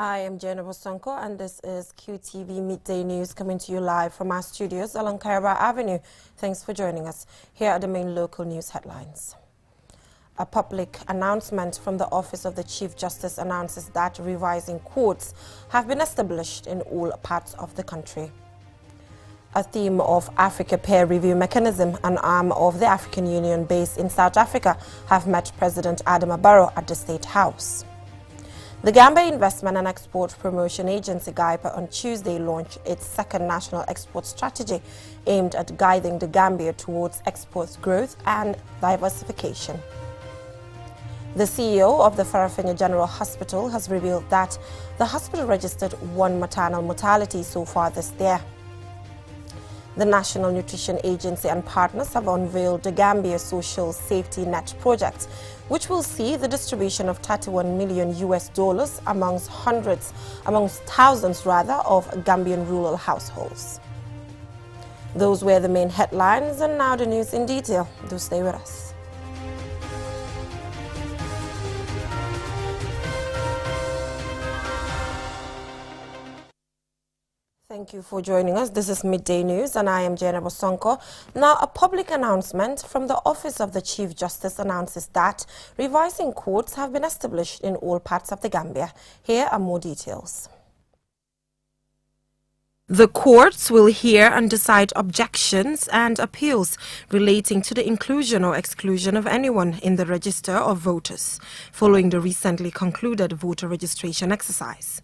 I am Dubnava Proper, and this is QTV Midday News coming to you live from our studios along Kairaba Avenue. Thanks for joining us. Here are the main local news headlines. A public announcement from the Office of the Chief Justice announces that revising courts have been established in all parts of the country. A theme of Africa Peer Review Mechanism, an arm of the African Union based in South Africa, have met President Dubnava Proper at the State House. The Gambia Investment and Export Promotion Agency GIPA on Tuesday launched its second national export strategy aimed at guiding the Gambia towards export growth and diversification. The CEO of the Farafan General Hospital has revealed that the hospital registered 1 maternal mortality so far this year. The National Nutrition Agency and partners have unveiled the Gambia Social Safety Net project, which will see the distribution of $31 million amongst thousands of Gambian rural households. Those were the main headlines, and now the news in detail. Do stay with us. Thank you for joining us. This is Midday News, and I am Dubnava Proper. Now, a public announcement from the Office of the Chief Justice announces that revising courts have been established in all parts of the Gambia. Here are more details. The courts will hear and decide objections and appeals relating to the inclusion or exclusion of anyone in the register of voters, following the recently concluded voter registration exercise.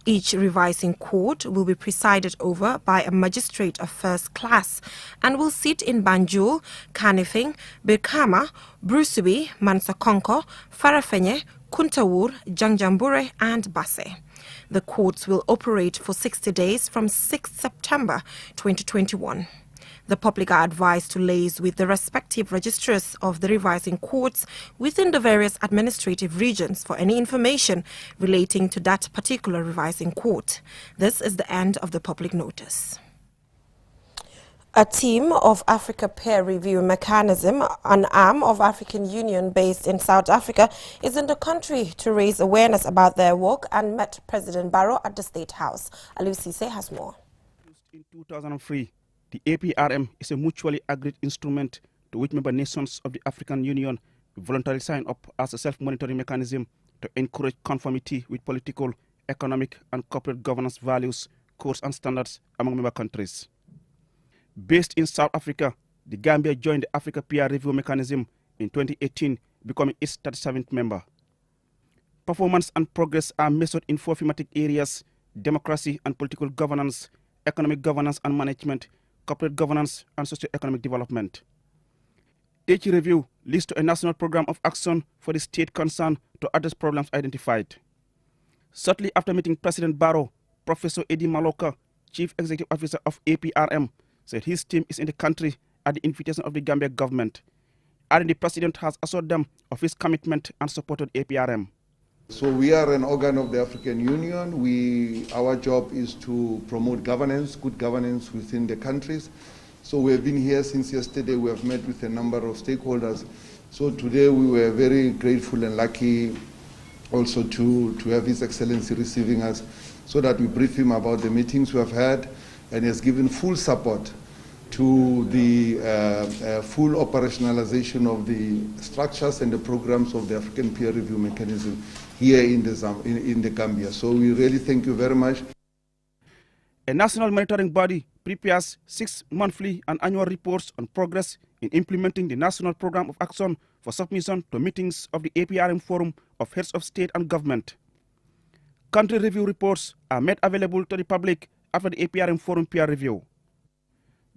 Each revising court will be presided over by a magistrate of first class and will sit in Banjul, Kanifing, Birkama, Brusubi, Mansakonko, Farafenye, Kuntawur, Janjanbureh and Basse. The courts will operate for 60 days from 6 September 2021. The public are advised to liaise with the respective registrars of the revising courts within the various administrative regions for any information relating to that particular revising court. This is the end of the public notice. A team of Africa Peer Review Mechanism, an arm of African Union based in South Africa, is in the country to raise awareness about their work and met President Barrow at the State House. Alusise has more. In 2003, the APRM is a mutually agreed instrument to which member nations of the African Union voluntarily sign up as a self-monitoring mechanism to encourage conformity with political, economic and corporate governance values, codes and standards among member countries. Based in South Africa, the Gambia joined the Africa Peer Review Mechanism in 2018, becoming its 37th member. Performance and progress are measured in 4 thematic areas: democracy and political governance, economic governance and management, corporate governance and socio-economic development. Each review leads to a national program of action for the state concerned to address problems identified. Shortly after meeting President Barrow, Professor Eddie Maloka, Chief Executive Officer of APRM, said his team is in the country at the invitation of the Gambia government, and the President has assured them of his commitment and support of APRM. So we are an organ of the African Union. Our job is to promote governance, good governance within the countries. So we have been here since yesterday. We have met with a number of stakeholders. So today we were very grateful and lucky also to have His Excellency receiving us so that we brief him about the meetings we have had, and he has given full support to the full operationalization of the structures and the programs of the African Peer Review Mechanism here in the Gambia. So we really thank you very much. A national monitoring body prepares 6 monthly and annual reports on progress in implementing the National Program of Action for submission to meetings of the APRM Forum of Heads of State and Government. Country review reports are made available to the public after the APRM Forum peer review.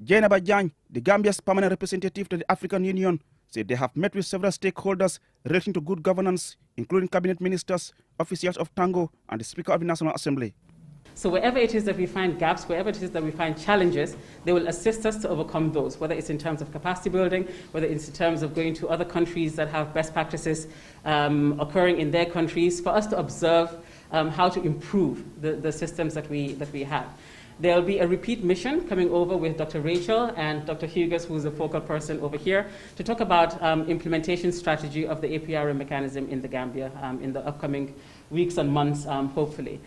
Dubnava Proper, the Gambia's permanent representative to the African Union, said they have met with several stakeholders relating to good governance, including cabinet ministers, officials of Tango, and the Speaker of the National Assembly. So wherever it is that we find gaps, wherever it is that we find challenges, they will assist us to overcome those, whether it's in terms of capacity building, whether it's in terms of going to other countries that have best practices occurring in their countries, for us to observe how to improve the systems that we have. There'll be a repeat mission coming over with Dr. Rachel and Dr. Hugus, who's the focal person over here, to talk about implementation strategy of the APRM mechanism in the Gambia in the upcoming weeks and months, hopefully.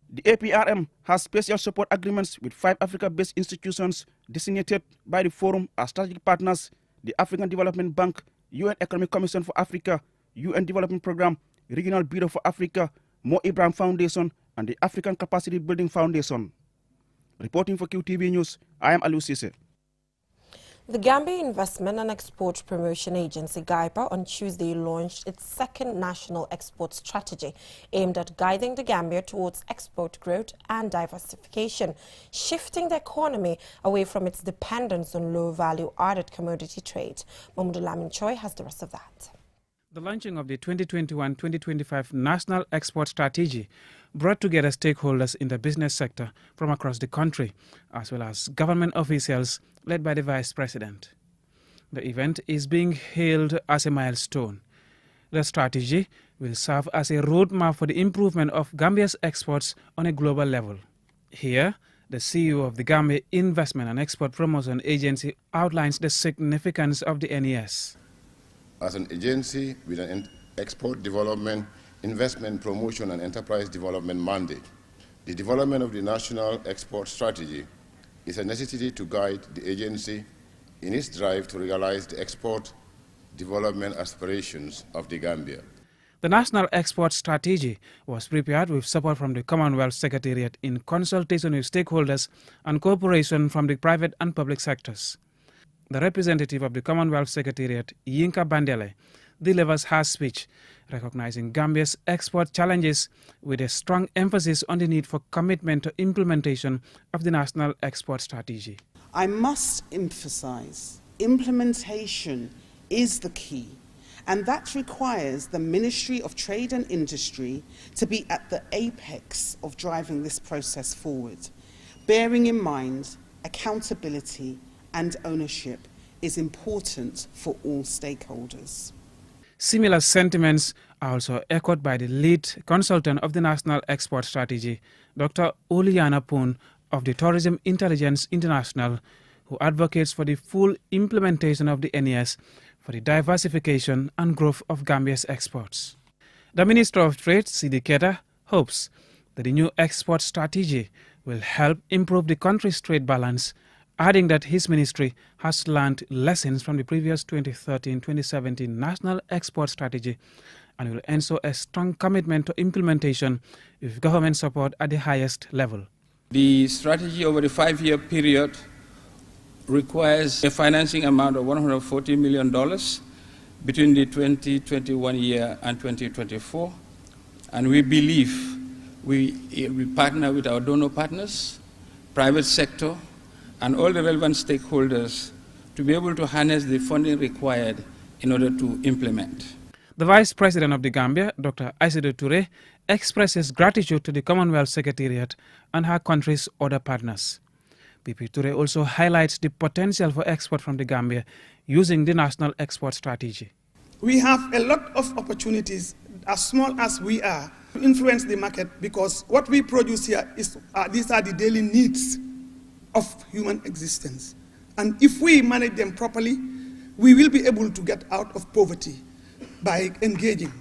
The APRM has special support agreements with 5 Africa-based institutions designated by the Forum as strategic partners: the African Development Bank, UN Economic Commission for Africa, UN Development Programme, Regional Bureau for Africa, Mo Ibrahim Foundation, and the African Capacity Building Foundation. Reporting for QTV News, I am Aliu Sise. The Gambia Investment and Export Promotion Agency, GAIPA, on Tuesday launched its second national export strategy aimed at guiding the Gambia towards export growth and diversification, shifting the economy away from its dependence on low-value added commodity trade. Mamadou Lamin Choi has the rest of that. The launching of the 2021-2025 National Export Strategy brought together stakeholders in the business sector from across the country, as well as government officials led by the Vice President. The event is being hailed as a milestone. The strategy will serve as a roadmap for the improvement of Gambia's exports on a global level. Here, the CEO of the Gambia Investment and Export Promotion Agency outlines the significance of the NES. As an agency with an export development, investment promotion and enterprise development mandate, the development of the National Export Strategy is a necessity to guide the agency in its drive to realize the export development aspirations of the Gambia. The National Export Strategy was prepared with support from the Commonwealth Secretariat in consultation with stakeholders and cooperation from the private and public sectors. The representative of the Commonwealth Secretariat, Yinka Bandele, delivers her speech recognizing Gambia's export challenges with a strong emphasis on the need for commitment to implementation of the National Export Strategy. I must emphasize implementation is the key, and that requires the Ministry of Trade and Industry to be at the apex of driving this process forward, bearing in mind accountability and ownership is important for all stakeholders. Similar sentiments are also echoed by the lead consultant of the National Export Strategy, Dr. Oliana Poon of the Tourism Intelligence International, who advocates for the full implementation of the NES for the diversification and growth of Gambia's exports. The Minister of Trade, Sidi Keta, hopes that the new export strategy will help improve the country's trade balance, adding that his ministry has learned lessons from the previous 2013-2017 National Export Strategy and will ensure a strong commitment to implementation with government support at the highest level. The strategy over the 5-year period requires a financing amount of $140 million between the 2021 year and 2024, and we believe we partner with our donor partners, private sector, and all the relevant stakeholders to be able to harness the funding required in order to implement. The Vice President of the Gambia, Dr. Aïssatou Touré, expresses gratitude to the Commonwealth Secretariat and her country's other partners. BP Touré also highlights the potential for export from the Gambia using the National Export Strategy. We have a lot of opportunities, as small as we are, to influence the market, because what we produce here is these are the daily needs of human existence. And if we manage them properly, we will be able to get out of poverty by engaging.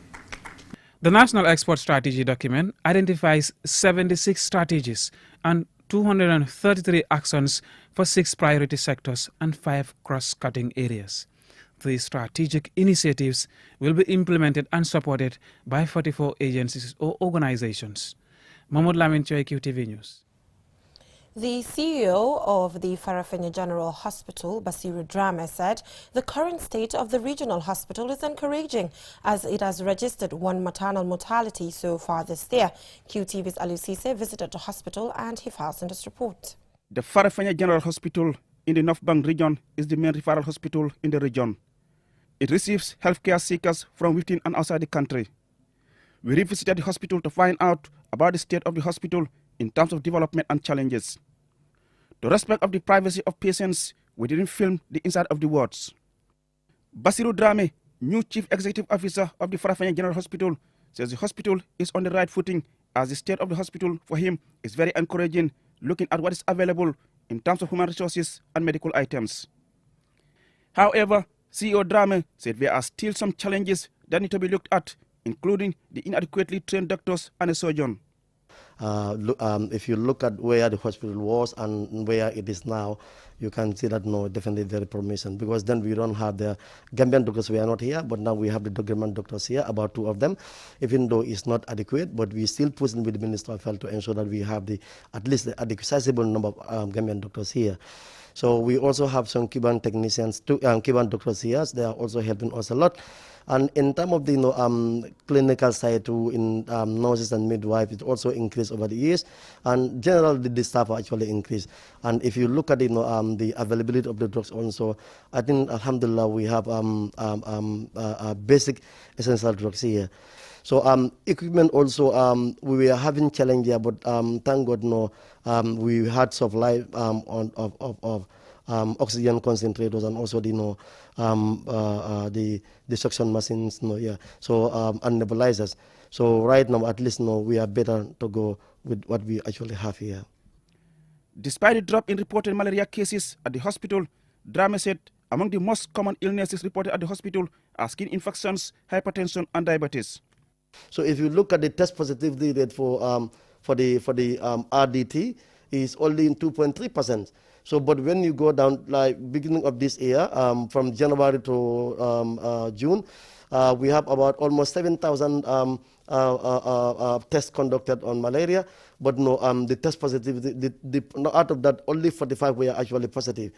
The National Export Strategy document identifies 76 strategies and 233 actions for 6 priority sectors and 5 cross-cutting areas. These strategic initiatives will be implemented and supported by 44 agencies or organizations. Mahmoud Lamin Choi, QTV News. The CEO of the Farafan General Hospital, Basiru Drame, said the current state of the regional hospital is encouraging as it has registered 1 maternal mortality so far this year. QTV's Aliu Sise visited the hospital and he files in this report. The Farafan General Hospital in the North Bank region is the main referral hospital in the region. It receives healthcare seekers from within and outside the country. We revisited the hospital to find out about the state of the hospital in terms of development and challenges. To respect of the privacy of patients, we didn't film the inside of the wards. Basiru Drame, new Chief Executive Officer of the Farafan General Hospital, says the hospital is on the right footing as the state of the hospital for him is very encouraging, looking at what is available in terms of human resources and medical items. However, CEO Drame said there are still some challenges that need to be looked at, including the inadequately trained doctors and a surgeon. If you look at where the hospital was and where it is now, you can see that no, definitely very promising, because then we don't have the Gambian doctors, we are not here, but now we have the Gambian doctors here, about 2 of them, even though it's not adequate, but we still pushing with the Minister of Health to ensure that we have at least the accessible number of Gambian doctors here. So we also have some Cuban technicians, Cuban doctors here. They are also helping us a lot. And in terms of the clinical side too, in nurses and midwives, it also increased over the years. And generally, the staff are actually increased. And if you look at the availability of the drugs also, I think, alhamdulillah, we have basic essential drugs here. So equipment also, we were having challenge here, but thank God, we had supply of oxygen concentrators and also the suction machines, so and nebulizers. So right now, at least we are better to go with what we actually have here. Despite the drop in reported malaria cases at the hospital, Drame said among the most common illnesses reported at the hospital are skin infections, hypertension, and diabetes. So if you look at the test positivity rate for the RDT, is only in 2.3%. So, but when you go down, like beginning of this year, from January to June, we have about almost 7,000 tests conducted on malaria. But no, the test positivity, out of that, only 45 were actually positive.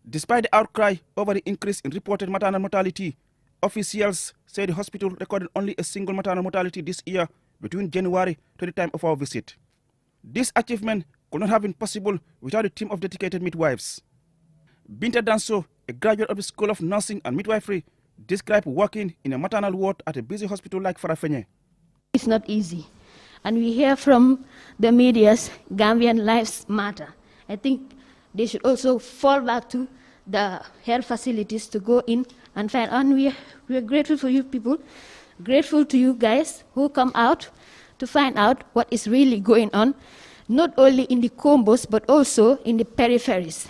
Despite the outcry over the increase in reported maternal mortality, officials say the hospital recorded only a single maternal mortality this year between January to the time of our visit. This achievement could not have been possible without a team of dedicated midwives. Binta Danso, a graduate of the School of Nursing and Midwifery, described working in a maternal ward at a busy hospital like Farafan. It's not easy. And we hear from the media's Gambian lives matter. I think they should also fall back to the health facilities to go in and find. And we're grateful for you people, grateful to you guys who come out to find out what is really going on, not only in the combos, but also in the peripheries.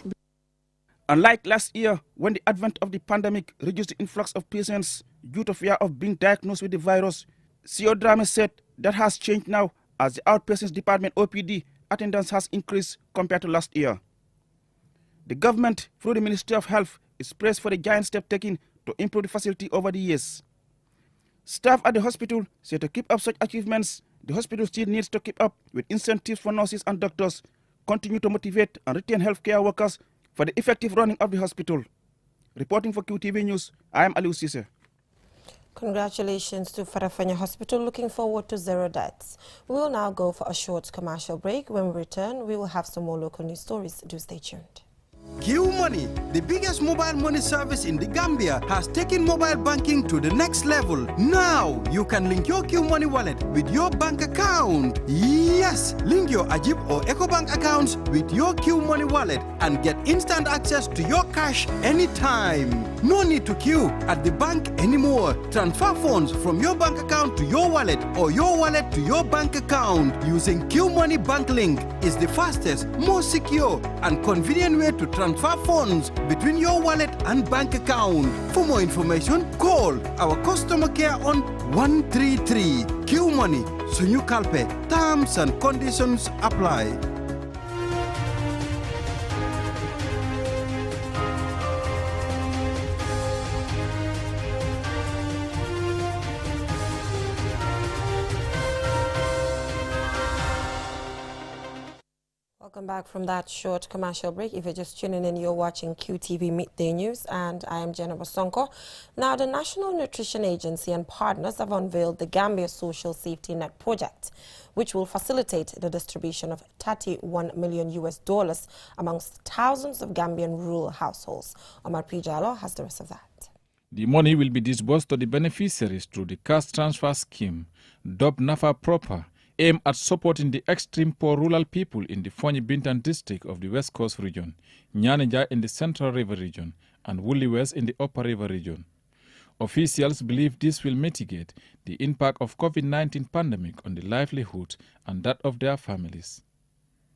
Unlike last year, when the advent of the pandemic reduced the influx of patients due to fear of being diagnosed with the virus, CEO Drame said that has changed now as the outpatients department OPD attendance has increased compared to last year. The government, through the Ministry of Health, is praised for the giant step taken to improve the facility over the years. Staff at the hospital say to keep up such achievements, the hospital still needs to keep up with incentives for nurses and doctors, continue to motivate and retain healthcare workers for the effective running of the hospital. Reporting for QTV News, I am Aliu Sise. Congratulations to Farafan Hospital. Looking forward to 0 deaths. We will now go for a short commercial break. When we return, we will have some more local news stories. Do stay tuned. Q Money, the biggest mobile money service in the Gambia, has taken mobile banking to the next level. Now, you can link your Q Money wallet with your bank account. Yes, link your Ajib or EcoBank accounts with your Q Money wallet and get instant access to your cash anytime. No need to queue at the bank anymore. Transfer funds from your bank account to your wallet or your wallet to your bank account using Q Money Bank Link is the fastest, most secure, and convenient way to transfer funds between your wallet and bank account. For more information, call our customer care on 133. Q Money, Sunyu Kalpe. Terms and conditions apply. Welcome back from that short commercial break. If you're just tuning in, you're watching QTV Midday News, and I am Jennifer Sonko. Now, the National Nutrition Agency and partners have unveiled the Gambia Social Safety Net project, which will facilitate the distribution of $31 million amongst thousands of Gambian rural households. Omar Pijalo has the rest of that. The money will be disbursed to the beneficiaries through the cash transfer scheme, Dubnava Proper, aimed at supporting the extreme poor rural people in the Fonyi Bintan district of the West Coast region, Nyanija in the Central River region, and Woolly West in the Upper River region. Officials believe this will mitigate the impact of COVID-19 pandemic on the livelihood and that of their families.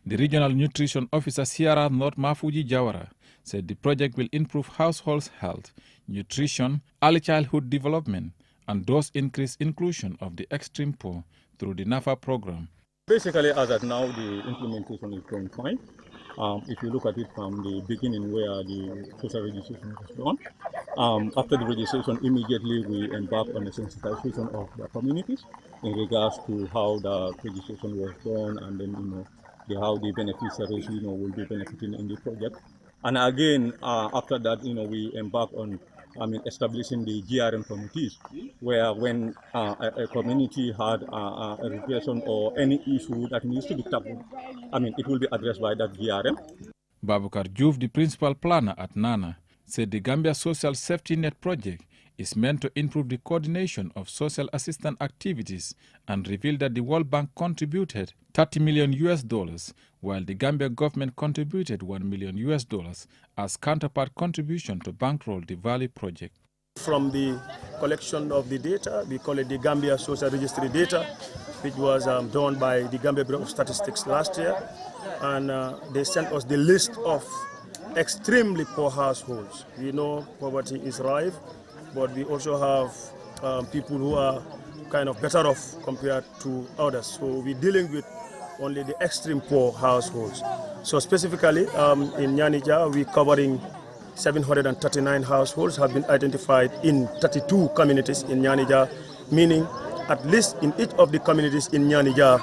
The Regional Nutrition Officer Sierra North Mafuji Jawara said the project will improve households' health, nutrition, early childhood development, and thus increase inclusion of the extreme poor through the NAFA program. Basically, as of now, the implementation is going fine. If you look at it from the beginning where the social registration was done, after the registration, immediately we embarked on a sensitization of the communities in regards to how the registration was done, and then how the beneficiaries will be benefiting in the project. And again, after that, we embark on establishing the GRM committees, where when a community had a regression or any issue that needs to be tackled, it will be addressed by that GRM. Babukar Juve, the principal planner at NANA, said the Gambia Social Safety Net project is meant to improve the coordination of social assistance activities and revealed that the World Bank contributed $30 million, while the Gambia government contributed $1 million as counterpart contribution to bankroll the Valley project. From the collection of the data, we call it the Gambia Social Registry data, which was done by the Gambia Bureau of Statistics last year, and they sent us the list of extremely poor households. We know poverty is rife, but we also have people who are kind of better off compared to others. So we're dealing with only the extreme poor households. So specifically in Nyanija, we're covering 739 households have been identified in 32 communities in Nyanija, meaning at least in each of the communities in Nyanija,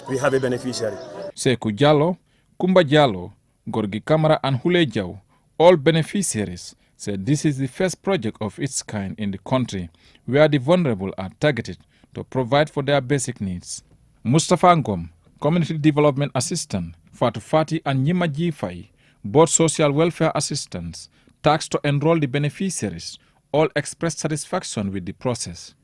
we have a beneficiary. Seku Jallo, Kumba Jallo, Gorgi Kamara and Hule Jau, all beneficiaries, said this is the first project of its kind in the country where the vulnerable are targeted to provide for their basic needs. Mustafa Ngom, Community Development Assistant, Fatu Fati and Nyima Jifai, both social welfare assistants, tasked to enroll the beneficiaries, all expressed satisfaction with the process.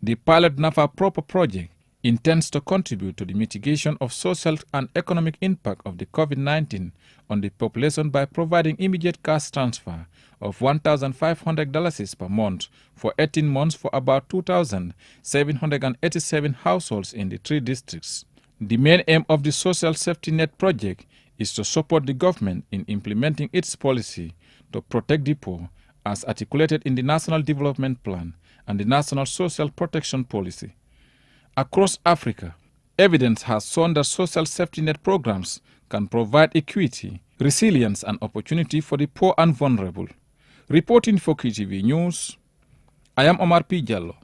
The pilot Dubnava Proper project intends to contribute to the mitigation of social and economic impact of the COVID-19 on the population by providing immediate cash transfer of $1,500 per month for 18 months for about 2,787 households in the 3 districts. The main aim of the Social Safety Net project is to support the government in implementing its policy to protect the poor as articulated in the National Development Plan and the National Social Protection Policy. Across Africa, evidence has shown that social safety net programs can provide equity, resilience and opportunity for the poor and vulnerable. Reporting for KTV News, I am Omar P. Jallo.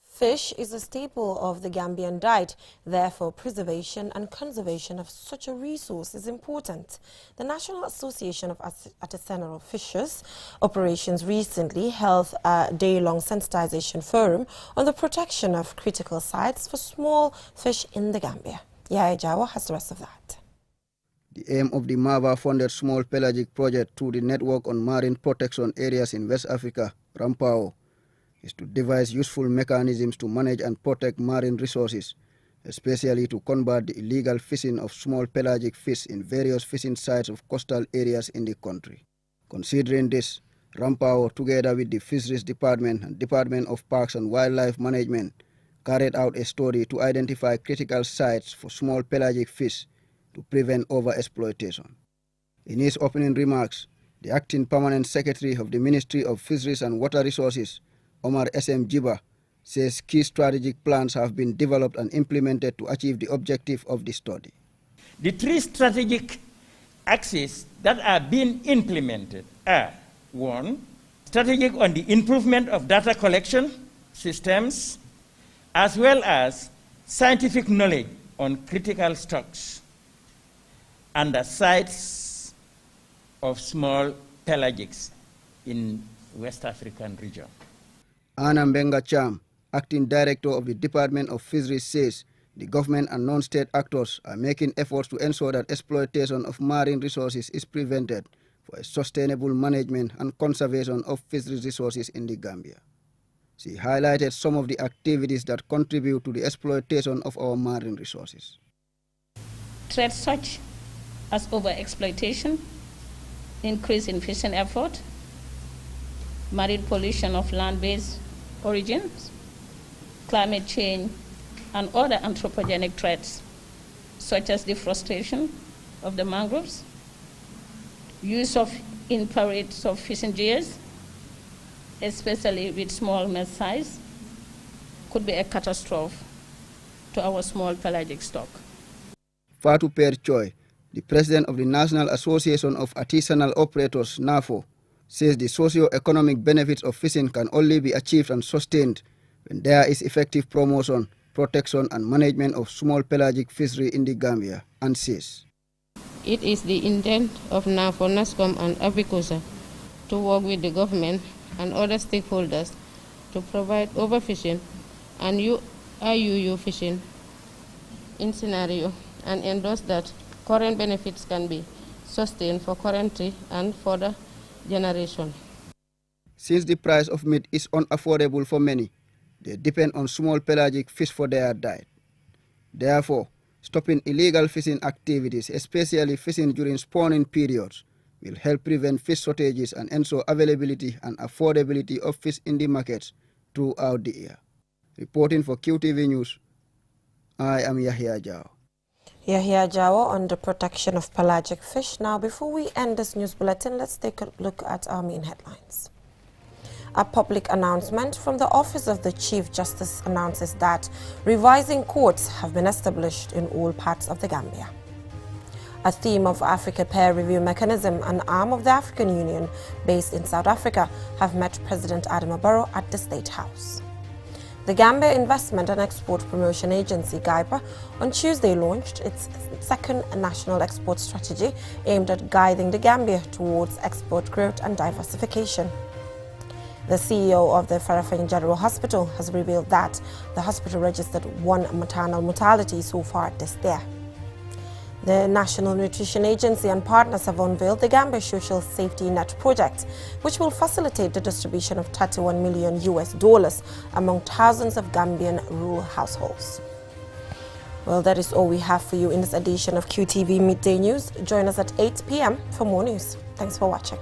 Fish is a staple of the Gambian diet. Therefore, preservation and conservation of such a resource is important. The National Association of Artisanal Fishers Operations recently held a day-long sensitization forum on the protection of critical sites for small fish in the Gambia. Yaya Jawa has the rest of that. The aim of the MAVA-funded small pelagic project through the Network on Marine Protection Areas in West Africa, RAMPAO, is to devise useful mechanisms to manage and protect marine resources, especially to combat the illegal fishing of small pelagic fish in various fishing sites of coastal areas in the country. Considering this, RAMPAO, together with the Fisheries Department and Department of Parks and Wildlife Management, carried out a study to identify critical sites for small pelagic fish to prevent overexploitation. In his opening remarks, the Acting Permanent Secretary of the Ministry of Fisheries and Water Resources, Omar S.M. Jiba, says key strategic plans have been developed and implemented to achieve the objective of the study. The 3 strategic axes that are being implemented are: 1, strategic on the improvement of data collection systems, as well as scientific knowledge on critical stocks and the sites of small pelagics in West African region. Anna Mbenga Cham, Acting Director of the Department of Fisheries, says the government and non-state actors are making efforts to ensure that exploitation of marine resources is prevented for a sustainable management and conservation of fisheries resources in the Gambia. She highlighted some of the activities that contribute to the exploitation of our marine resources. Threats such as overexploitation, increase in fishing effort, marine pollution of land-based origins, climate change, and other anthropogenic threats, such as deforestation of the mangroves, use of in parades of fishing gears, especially with small mesh size, could be a catastrophe to our small pelagic stock. Fatou Per Choi, the president of the National Association of Artisanal Operators, NAFO, says the socio-economic benefits of fishing can only be achieved and sustained when there is effective promotion, protection and management of small pelagic fishery in the Gambia, and says it is the intent of NAFO, NASCOM and Apicosa to work with the government and other stakeholders to provide overfishing and IUU fishing in scenario and endorse that current benefits can be sustained for current and further generation. Since the price of meat is unaffordable for many, they depend on small pelagic fish for their diet. Therefore, stopping illegal fishing activities, especially fishing during spawning periods, will help prevent fish shortages and ensure availability and affordability of fish in the markets throughout the year. Reporting for QTV News, I am Yahya Jao. Yahya Jawa on the protection of pelagic fish. Now, before we end this news bulletin, let's take a look at our main headlines. A public announcement from the Office of the Chief Justice announces that revising courts have been established in all parts of the Gambia. A theme of Africa Peer Review Mechanism, an arm of the African Union based in South Africa, have met President Adama Barrow at the State House. The Gambia Investment and Export Promotion Agency, GIPA, on Tuesday launched its second national export strategy aimed at guiding the Gambia towards export growth and diversification. The CEO of the Farafan General Hospital has revealed that the hospital registered 1 maternal mortality so far this year. The National Nutrition Agency and partners have unveiled the Gambia Social Safety Net project, which will facilitate the distribution of $31 million among thousands of Gambian rural households. Well, that is all we have for you in this edition of QTV Midday News. Join us at 8 p.m. for more news. Thanks for watching.